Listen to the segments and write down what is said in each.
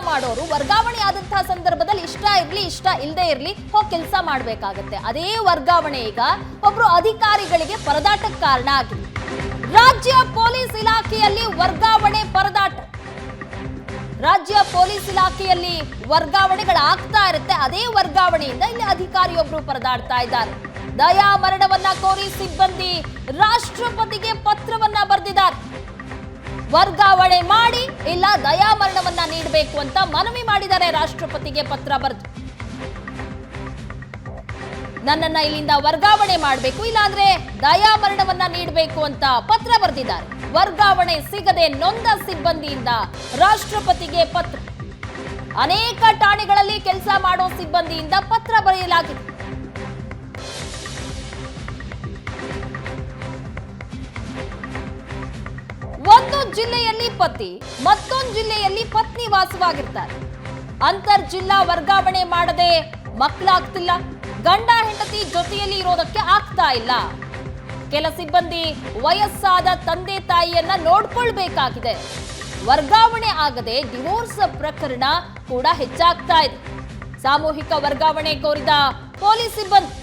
ಮಾಡೋರು ವರ್ಗಾವಣೆ ಆದಂತಹ ಸಂದರ್ಭದಲ್ಲಿ ಇಷ್ಟ ಇರ್ಲಿ ಇಷ್ಟ ಇಲ್ಲದೆ ಇರ್ಲಿ ಹೋಗಿ ಕೆಲಸ ಮಾಡ್ಬೇಕಾಗತ್ತೆ. ಅದೇ ವರ್ಗಾವಣೆ ಈಗ ಒಬ್ರು ಅಧಿಕಾರಿಗಳಿಗೆ ಪರದಾಟಕ್ಕೆ ಕಾರಣ ಆಗಿದೆ. ರಾಜ್ಯ ಪೊಲೀಸ್ ಇಲಾಖೆಯಲ್ಲಿ ವರ್ಗಾವಣೆ ಪರದಾಟ. ರಾಜ್ಯ ಪೊಲೀಸ್ ಇಲಾಖೆಯಲ್ಲಿ ವರ್ಗಾವಣೆಗಳಾಗ್ತಾ ಇರುತ್ತೆ. ಅದೇ ವರ್ಗಾವಣೆಯಿಂದ ಇಲ್ಲಿ ಅಧಿಕಾರಿಯೊಬ್ರು ಪರದಾಡ್ತಾ ಇದ್ದಾರೆ. ದಯಾ ಮರಣವನ್ನ ಕೋರಿ ಸಿಬ್ಬಂದಿ ರಾಷ್ಟ್ರಪತಿಗೆ ಪತ್ರವನ್ನ ಬರೆದಿದ್ದಾರೆ. ವರ್ಗಾವಣೆ ಮಾಡಿ ಇಲ್ಲ ದಯಾ ಮರಣವನ್ನ ನೀಡಬೇಕು ಅಂತ ಮನವಿ ಮಾಡಿದ್ದಾರೆ. ರಾಷ್ಟ್ರಪತಿಗೆ ಪತ್ರ ಬರೆದು ನನ್ನನ್ನ ಇಲ್ಲಿಂದ ವರ್ಗಾವಣೆ ಮಾಡಬೇಕು, ಇಲ್ಲಾಂದ್ರೆ ದಯಾ ಮರಣವನ್ನ ನೀಡಬೇಕು ಅಂತ ಪತ್ರ ಬರೆದಿದ್ದಾರೆ. ವರ್ಗಾವಣೆ ಸಿಗದೆ ನೊಂದ ಸಿಬ್ಬಂದಿಯಿಂದ ರಾಷ್ಟ್ರಪತಿಗೆ ಪತ್ರ. ಅನೇಕ ಠಾಣೆಗಳಲ್ಲಿ ಕೆಲಸ ಮಾಡೋ ಸಿಬ್ಬಂದಿಯಿಂದ ಪತ್ರ ಬರೆಯಲಾಗಿದೆ. ಒಂದು ಜಿಲ್ಲೆಯಲ್ಲಿ ಪತಿ, ಮತ್ತೊಂದು ಜಿಲ್ಲೆಯಲ್ಲಿ ಪತ್ನಿ ವಾಸವಾಗಿರ್ತಾರೆ. ಅಂತರ್ ಜಿಲ್ಲಾ ವರ್ಗಾವಣೆ ಮಾಡದೆ ಮಕ್ಕಳಾಗ್ತಿಲ್ಲ. ಗಂಡ ಹೆಂಡತಿ ಜೊತೆಯಲ್ಲಿ ಇರೋದಕ್ಕೆ ಆಗ್ತಾ ಇಲ್ಲ. ಕೆಲ ಸಿಬ್ಬಂದಿ ವಯಸ್ಸಾದ ತಂದೆ ತಾಯಿಯನ್ನ ನೋಡ್ಕೊಳ್ಬೇಕಾಗಿದೆ. ವರ್ಗಾವಣೆ ಆಗದೆ ಡಿವೋರ್ಸ್ ಪ್ರಕರಣ ಕೂಡ ಹೆಚ್ಚಾಗ್ತಾ ಇದೆ. ಸಾಮೂಹಿಕ ವರ್ಗಾವಣೆ ಕೋರಿದ ಪೊಲೀಸ್ ಸಿಬ್ಬಂದಿ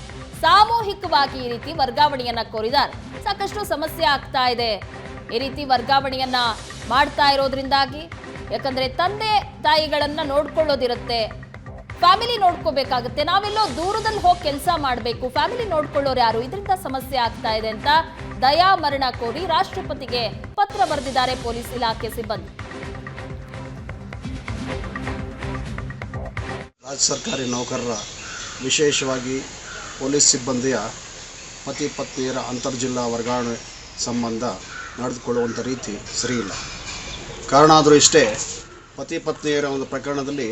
ಸಾಮೂಹಿಕವಾಗಿ ಈ ರೀತಿ ವರ್ಗಾವಣೆಯನ್ನ ಕೋರಿದ್ದಾರೆ. ಸಾಕಷ್ಟು ಸಮಸ್ಯೆ ಆಗ್ತಾ ಇದೆ ಈ ರೀತಿ ವರ್ಗಾವಣೆಯನ್ನ ಮಾಡ್ತಾ ಇರೋದ್ರಿಂದಾಗಿ. ಯಾಕಂದ್ರೆ ತಂದೆ ತಾಯಿಗಳನ್ನ ನೋಡ್ಕೊಳ್ಳೋದಿರುತ್ತೆ, ಫ್ಯಾಮಿಲಿ ನೋಡ್ಕೋಬೇಕಾಗುತ್ತೆ. ನಾವೆಲ್ಲೋ ದೂರದಲ್ಲಿ ಹೋಗಿ ಕೆಲಸ ಮಾಡಬೇಕು, ಫ್ಯಾಮಿಲಿ ನೋಡ್ಕೊಳ್ಳೋರು ಯಾರು? ಇದರಿಂದ ಸಮಸ್ಯೆ ಆಗ್ತಾ ಇದೆ ಅಂತ ದಯಾ ಮರಣ ಕೋರಿ ರಾಷ್ಟ್ರಪತಿಗೆ ಪತ್ರ ಬರೆದಿದ್ದಾರೆ ಪೊಲೀಸ್ ಇಲಾಖೆ ಸಿಬ್ಬಂದಿ. ರಾಜ್ಯ ಸರ್ಕಾರಿ ನೌಕರರ ವಿಶೇಷವಾಗಿ ಪೊಲೀಸ್ ಸಿಬ್ಬಂದಿಯ ಪತಿ ಪತ್ನಿಯರ ಅಂತರ್ಜಿಲ್ಲಾ ವರ್ಗಾವಣೆ ಸಂಬಂಧ ನಡೆದುಕೊಳ್ಳುವಂಥ ರೀತಿ ಸರಿಯಿಲ್ಲ. ಕಾರಣ ಆದರೂ ಇಷ್ಟೇ, ಪತಿ ಪತ್ನಿಯರ ಒಂದು ಪ್ರಕರಣದಲ್ಲಿ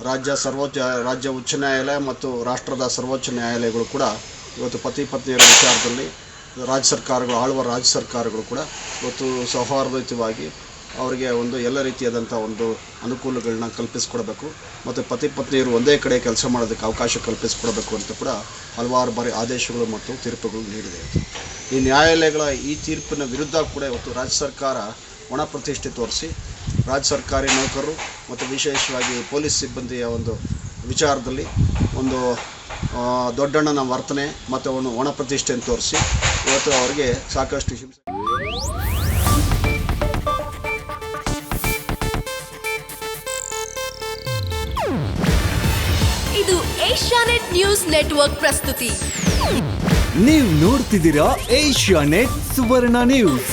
ರಾಜ್ಯ ಉಚ್ಚ ನ್ಯಾಯಾಲಯ ಮತ್ತು ರಾಷ್ಟ್ರದ ಸರ್ವೋಚ್ಚ ನ್ಯಾಯಾಲಯಗಳು ಕೂಡ ಇವತ್ತು ಪತಿ ಪತ್ನಿಯರ ವಿಚಾರದಲ್ಲಿ ಆಳುವ ರಾಜ್ಯ ಸರ್ಕಾರಗಳು ಕೂಡ ಇವತ್ತು ಸೌಹಾರ್ದಯುತವಾಗಿ ಅವರಿಗೆ ಒಂದು ಎಲ್ಲ ರೀತಿಯಾದಂಥ ಒಂದು ಅನುಕೂಲಗಳನ್ನ ಕಲ್ಪಿಸಿಕೊಡಬೇಕು ಮತ್ತು ಪತಿ ಪತ್ನಿಯರು ಒಂದೇ ಕಡೆ ಕೆಲಸ ಮಾಡೋದಕ್ಕೆ ಅವಕಾಶ ಕಲ್ಪಿಸಿಕೊಡಬೇಕು ಅಂತ ಕೂಡ ಹಲವಾರು ಬಾರಿ ಆದೇಶಗಳು ಮತ್ತು ತೀರ್ಪುಗಳು ನೀಡಿದೆ. ಈ ನ್ಯಾಯಾಲಯಗಳ ಈ ತೀರ್ಪಿನ ವಿರುದ್ಧ ಕೂಡ ಇವತ್ತು ರಾಜ್ಯ ಸರ್ಕಾರ ಒಣ ಪ್ರತಿಷ್ಠೆ ತೋರಿಸಿ ರಾಜ್ಯ ಸರ್ಕಾರಿ ನೌಕರರು ಮತ್ತು ವಿಶೇಷವಾಗಿ ಪೊಲೀಸ್ ಸಿಬ್ಬಂದಿಯ ಒಂದು ವಿಚಾರದಲ್ಲಿ ಒಂದು ದೊಡ್ಡಣ್ಣನ ವರ್ತನೆ ಮತ್ತು ಒಂದು ಒಣ ಪ್ರತಿಷ್ಠೆಯನ್ನು ತೋರಿಸಿ ಇವತ್ತು ಅವರಿಗೆ ಸಾಕಷ್ಟು ಹಿಂಸೆ. ಇದು ಏಷ್ಯಾನೆಟ್ ನ್ಯೂಸ್ ನೆಟ್ವರ್ಕ್ ಪ್ರಸ್ತುತಿ. ನೀವು ನೋಡ್ತಿದ್ದೀರಾ ಏಷ್ಯಾನೆಟ್ ಸುವರ್ಣ ನ್ಯೂಸ್.